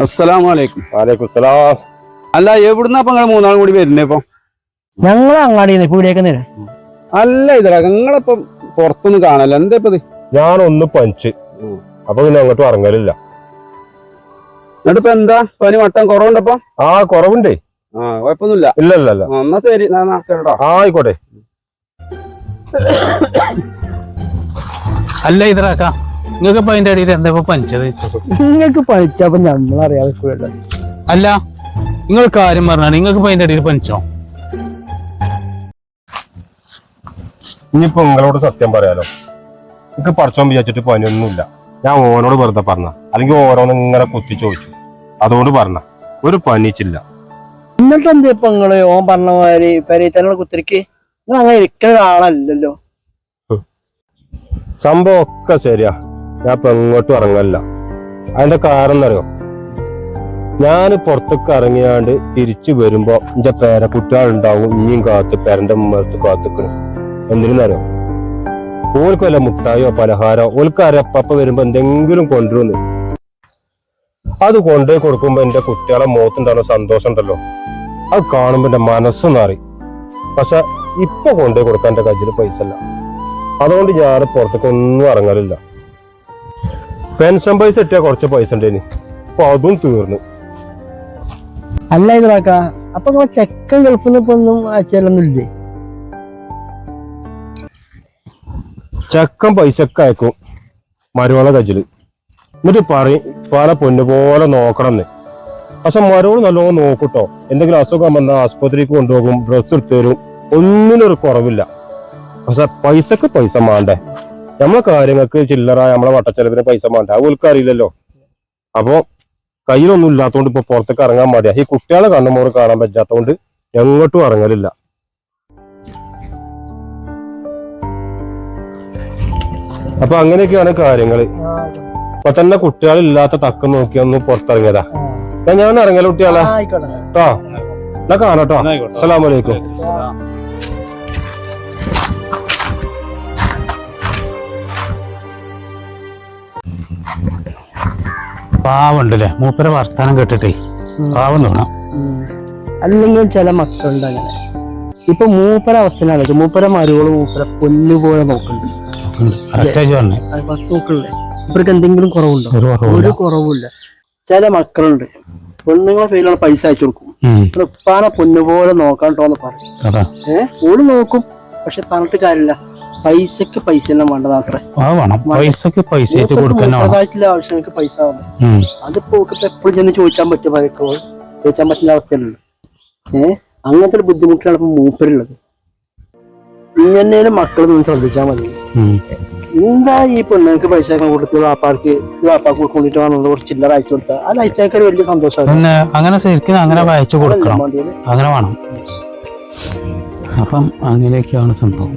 അസ്സലാമലൈക്കും. വലൈക്കും സലാം. അല്ല എവിടുന്ന അപ്പൊ നിങ്ങൾ മൂന്നാളും കൂടി വരുന്നേ ഇപ്പൊ? ഞങ്ങൾ അങ്ങാടിന്ന് പീടിയേക്ക് അല്ല ഇതല്ല നിങ്ങളിപ്പം പുറത്തൊന്നും കാണല്ല. എന്താ ഇപ്പത്? ഞാനൊന്ന് പഞ്ച് അപ്പൊ പിന്നെ അങ്ങോട്ടും ഇറങ്ങലില്ല. എന്നിട്ടിപ്പോ എന്താ പനി മട്ടം കുറവുണ്ടപ്പോ? ആ കുറവുണ്ടേ. കുഴപ്പമൊന്നുമില്ല. ഇല്ല ഇല്ല ഇല്ല. എന്നാ ശരി കേട്ടോ. ആയിക്കോട്ടെ. അല്ല ഇതാക്ക നിങ്ങൾക്ക് ഇപ്പൊ അതിന്റെ അടിയിൽ എന്താ പനിച്ചത്? നിങ്ങൾക്ക് പനിച്ചപ്പോ നമ്മളറിയാതെ അല്ല നിങ്ങൾ കാര്യം പറഞ്ഞാൽ നിങ്ങൾക്ക് ഇപ്പൊ അതിന്റെ അടിയിൽ പനിച്ചോ? ഇനിയിപ്പോ നിങ്ങളോട് സത്യം പറയാലോ, എനിക്ക് പറിച്ചോൻ വിചാരിച്ചിട്ട് പനിയൊന്നുമില്ല. ഞാൻ ഓനോട് വെറുതെ പറഞ്ഞ, അല്ലെങ്കിൽ ഓരോന്ന് ഇങ്ങനെ കുത്തി ചോദിച്ചു, അതുകൊണ്ട് പറഞ്ഞ ഒരു പനിച്ചില്ല. എന്നിട്ട് എന്താ ഇപ്പൊ നിങ്ങള് ഓൻ പറഞ്ഞ മാതിരി പെരേത്തന്നെ കുത്തിരിക്ക്? നിങ്ങൾ അങ്ങനെ ഇരിക്കുന്ന ആളല്ലല്ലോ. സംഭവം ഒക്കെ ശരിയാ, ഞാൻ ഇപ്പൊ എങ്ങോട്ടും ഇറങ്ങല്ല. അതിന്റെ കാരണം എന്നറിയോ, ഞാൻ പുറത്തേക്ക് ഇറങ്ങിയാണ്ട് തിരിച്ചു വരുമ്പോ എന്റെ പേരക്കുട്ടികളുണ്ടാവും ഇനിയും കാത്ത് പേരന്റെ മുമ്പത്ത് കാത്തിക്കണം. എന്തിനറിയോ, ഓൾക്ക് വല്ല മുട്ടായോ പലഹാരോ ഓൾക്കാരെ അപ്പ വരുമ്പോ എന്തെങ്കിലും കൊണ്ടുവന്ന് അത് കൊണ്ടുപോയി കൊടുക്കുമ്പോ എന്റെ കുട്ടികളെ മുഖത്തുണ്ടാകുന്ന സന്തോഷം ഉണ്ടല്ലോ, അത് കാണുമ്പോ എന്റെ മനസ്സൊന്നറി. പക്ഷെ ഇപ്പൊ കൊണ്ടുപോയി കൊടുക്കാൻ എന്റെ കയ്യിൽ പൈസ ഇല്ല. അതുകൊണ്ട് ഞാൻ പുറത്തേക്ക് ഒന്നും ഇറങ്ങലില്ല. പെൻഷൻ പൈസ ഇട്ടിയാ കുറച്ച് പൈസ ഉണ്ടേനി, അപ്പൊ അതും തീർന്നു. അല്ല ഇതാക്ക അപ്പൊ ചെക്കൻ ഗൾഫിൽ ഇപ്പൊ ഒന്നും അയച്ചാലൊന്നും ഇല്ലേ? ചെക്കൻ പൈസക്ക് അയക്കും മരുവളെ കയ്യില്, എന്നിട്ട് പറയും പല പൊന്നു പോലെ നോക്കണമെന്ന്. പക്ഷെ മരുവള് നല്ലോണം നോക്കൂട്ടോ. എന്തെങ്കിലും അസുഖം വന്നാൽ ആസ്പത്രിക്ക് കൊണ്ടുപോകും, ഡ്രസ്സ് എടുത്തു തരും, ഒന്നിനൊരു കുറവില്ല. പക്ഷെ പൈസക്ക് പൈസ വേണ്ടേ? നമ്മളെ കാര്യങ്ങൾക്ക് ചില്ലറ നമ്മളെ വട്ടച്ചെലവിന് പൈസ വേണ്ട, അത് ഓൽക്കറിയില്ലല്ലോ. അപ്പൊ കയ്യിലൊന്നും ഇല്ലാത്തതുകൊണ്ട് ഇപ്പൊ പുറത്തേക്ക് ഇറങ്ങാൻ മടിയാ. ഈ കുട്ടികളെ കണ്ണുമോറ് കാണാൻ പറ്റാത്തതുകൊണ്ട് എങ്ങോട്ടും ഇറങ്ങലില്ല. അപ്പൊ അങ്ങനെയൊക്കെയാണ് കാര്യങ്ങള്. ഇപ്പൊ തന്നെ കുട്ടികളില്ലാത്ത തക്കം നോക്കിയൊന്ന് പുറത്തിറങ്ങിയതാ. ഞാൻ ഇറങ്ങല കുട്ടികളെ കേട്ടോ. എന്നാ കാണട്ടോ. അസ്സലാമലൈക്കും. പാവുണ്ടല്ലേ മൂപ്പര വർത്താനം കേട്ടിട്ടേ പാവം തോന്നാം. അല്ലെങ്കിൽ ചില മക്കളുണ്ട് അങ്ങനെ. ഇപ്പൊ മൂപ്പര അവസ്ഥയിലാണ്, മൂപ്പര മരുവോള് മൂപ്പര പൊന്നുപോലെ നോക്കുന്നുണ്ട്. നോക്കണ്ടേ ഇവർക്ക് എന്തെങ്കിലും കുറവുണ്ടോ? ഒരു കുറവില്ല. ചില മക്കളുണ്ട് പെണ്ണുങ്ങളെ പേരിലാണ് പൈസ അയച്ചു കൊടുക്കും, ഉപ്പാനെ പൊന്നുപോലെ നോക്കാണ്ടോന്ന് പറയും. ഓള് നോക്കും, പക്ഷെ പറഞ്ഞിട്ട് കാര്യമില്ല. പൈസക്ക് പൈസ എല്ലാം വേണ്ടത് പൈസക്ക് പൈസ ആവശ്യങ്ങൾക്ക് പൈസ വേണം. അതിപ്പോ എപ്പോഴും ചെന്ന് ചോദിച്ചാൻ പറ്റുമോ? ചോദിച്ചാൻ പറ്റുന്ന അവസ്ഥയിലുണ്ട്. അങ്ങനത്തെ ഒരു ബുദ്ധിമുട്ടാണ് ഇപ്പൊ മൂപ്പരുള്ളത്. ഇങ്ങനെയാണ് മക്കൾ നിന്ന് ശ്രദ്ധിച്ചാൽ മതി. എന്താ ഈ പെണ്ണുങ്ങൾക്ക് പൈസ കൊടുത്ത് വാപ്പാക്ക് കൊണ്ടിട്ട് വന്നത് കുറച്ച് ചില്ലറ അയച്ചു കൊടുത്താൽ അത് അയച്ചേക്കാൾ വലിയ സന്തോഷമാണ്. അങ്ങനെ ശരിക്കും അങ്ങനെ അയച്ചു കൊടുക്കണം, അങ്ങനെ വേണം. അപ്പം അങ്ങനെയൊക്കെയാണ് സംഭവം.